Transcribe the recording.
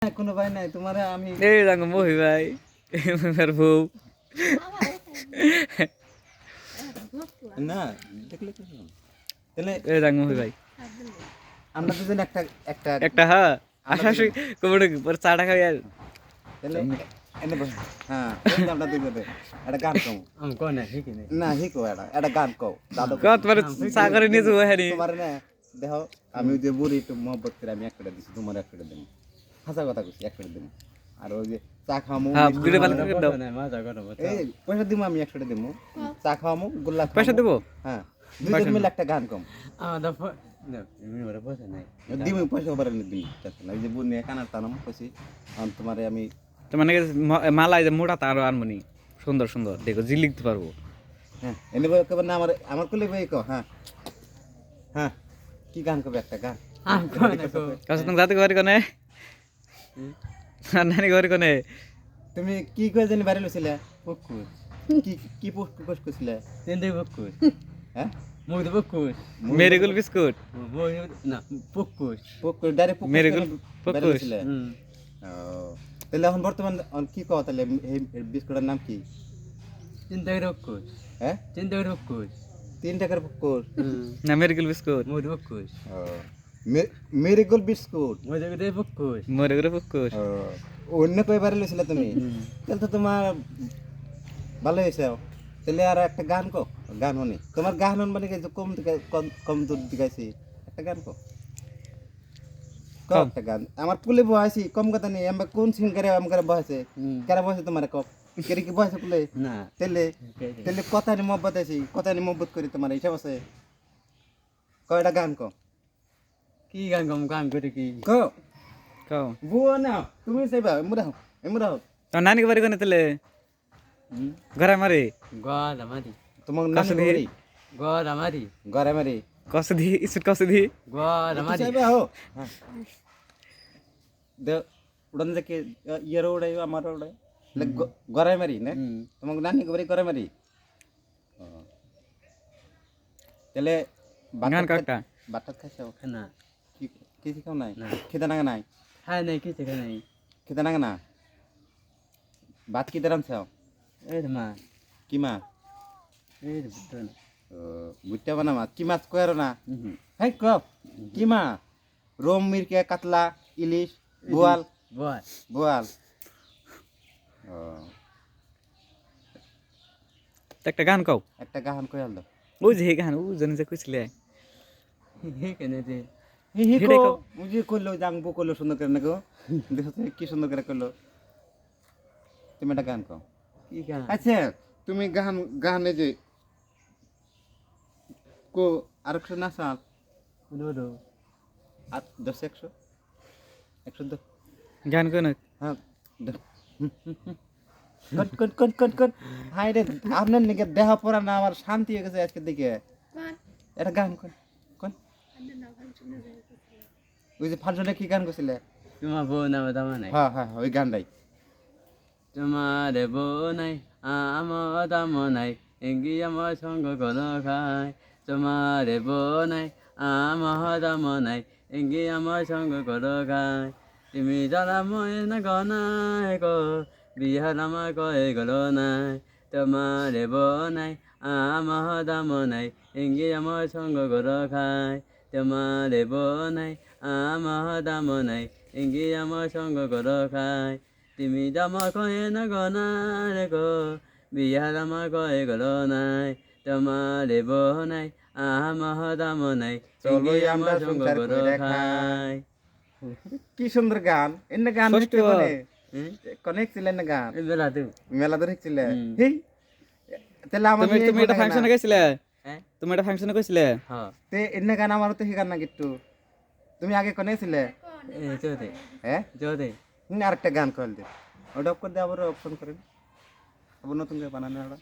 কোনো ভাই নাই তোমার আমি এই দেখো মহি ভাই আমার বউ না দেখলে কি তাহলে এই দেখো মহি ভাই আমরা দুজন একটা একটা একটা হ্যাঁ আশাশি কোমরে পর চাটা খাই আর তাহলে এনে বস হ্যাঁ এই আমরা দুজন একটা গান কও আমি কোন না ঠিক নেই না হিকো একটা গান কও দাদু কত পর চা করে নিয়ে যাবো হ্যাঁ তোমার না দেখো আমি যে বুড়ি একটু মহব্বত করে আমি একটা দিছি তোমার একটা দেব হাসা কথা কইছি একটা দেব আর ওই যে চা খামু হ্যাঁ ভিডিও ভালো করে দাও না মজা করব এই পয়সা দিমু আমি একটা দেব চা খামু গোল্লা পয়সা দেবো হ্যাঁ দুজন মিলে একটা গান কম আমাদের না এমনি ওরা পয়সা নাই দিমু পয়সা বারে দিই না এই যে বুনে কানার টানাম কইছি তোমারে আমি তো মানে মালাই যে মোটা তার আনমনি সুন্দর সুন্দর দেখো জি লিখতে পারবো হ্যাঁ এনে কবে না আমার আমার কোলে বই কো হ্যাঁ হ্যাঁ কি গান কবে একটা গান আমি কোন না কাছে তুমি যাতে ঘরে কোনে নানি ঘরে কোনে তুমি কি কই জানি বাইরে লইছিলে বকুস কি কি পোস্ট পোস্ট কইছিলে তিন দুই বকুস হ্যাঁ মুই তো বকুস মেরিগোল বিস্কুট মই না বকুস পোক ডাইরেক্ট পোক মেরিগোল পকুস ও তাহলে এখন বর্তমান কি কও তাহলে এই বিস্কুটের নাম কি তিন দুই বকুস হ্যাঁ তিন দুই বকুস 3 টাকার পোক না মেরিগোল বিস্কুট মই তো বকুস ও মেরিগোল বিস্কুট মই তো দে বকুস মেরিগোল পকুস ও অন্য কই বাইরে লইছিলে তুমি তাহলে তো তোমার ভালো হয়েছে তাহলে আর একটা গান কো গান শুনি তোমার গান মানে কি কম থেকে কম দূর দিকাইছি একটা গান কো একটা গান আমার পুলে বহাইছি কম কথা নেই আমরা কোন সিঙ্গারে আমগারে বহাইছে কারা বহাইছে তোমার কক কেরি কি বহাইছে পুলে না তাহলে তাহলে কথা নি মহব্বত আছি কথা নি মহব্বত করি তোমার হিসাব আছে কয়টা গান কো কি গান গাম গান করে কি কো কাও বুয়া না তুমি সেবা এমরা তো নানি বাড়ি কোনে তেলে ঘরে মারি গড আমারি তোমার নানি গরি গড আমারি ঘরে মারি কষ্ট দি ইসুট কষ্ট দি গড আমারি সেবা হো দে উড়ন থেকে ইয়ার উড়াই আমার উড়াই ঘরে মারি না তোমার নানি গরি ঘরে মারি তাহলে গান কাটা বাটাত খাইছো না কি কি খাও নাই না। খেতে নাগা নাই হ্যাঁ নাই কি থেকে নাই খেতে নাগা না ভাত কি দারাম চাও এই মা কি মা এই বুঝতো না বুঝতে পারো না মা কি মাছ কয়ারো না হ্যাঁ কপ কি মা রোম মিরকে কাতলা ইলিশ বোয়াল বল বোয়াল একটা গান কও একটা গান কয়াল দাও ওই যে গান ও জানি যে কইছিলে হে কেন যে হি হেডে কো কও। মুজি কইলো জাংবো কইলো সুন্দর করে না গো দেখো তো কি সুন্দর করে কইলো তুমি একটা গান কও কি গান আচ্ছা তুমি গান গানে যে কো আরেকশো না সাল বলো আর 10 100 গান কোন হ্যাঁ কন কন কন কন কন হাই রে আপনার নাকি দেহ পড়া না আমার শান্তি হয়ে গেছে আজকে দিকে এটা গান কোন কোন ওই যে ফাংশনে কি গান করছিলে তোমার বউ নাম দাম নাই হ্যাঁ হ্যাঁ ওই গানটাই তোমার বউ নাই আমার দাম নাই এঙ্গি আমার সঙ্গ কোন খায় তোমার বউ নাই আমার দাম নাই এঙ্গি আমার সঙ্গ কোন খায় তুমি যারা মই না গনাই গো বিহার আমার কয়ে গেল নাই তোমার বউ নাই আমার দাম নাই এঙ্গি আমার সঙ্গ কোন খায় তোমার বউ নাই আমার দাম নাই এঙ্গি আমার সঙ্গ কোন খায় তুমি জামা কয়ে না গনার গো বিহার আমার কয়ে গেল নাই তোমার বহ নাই আমার দাম নাই চলো আমরা আমার সঙ্গ সংসার করো কইরা খাই কি সুন্দর গান এনে গান ষষ্ঠ হইতে বার। পারে কনেক্ট ছিলেন না গান এই বেলা তুই মেলা ধরে ছিল হেই তাহলে আমার তুমি তুমি এটা ফাংশনে গেছিলে হ্যাঁ তুমি এটা ফাংশনে কইছিলে হ্যাঁ তে এনে গান আমার তো গান না একটু তুমি আগে কনে ছিলে এই চোদে হ্যাঁ চোদে আরেকটা গান কল দে ওটা অফ করে দে আবার অপশন করেন আবার নতুন করে বানানো ওটা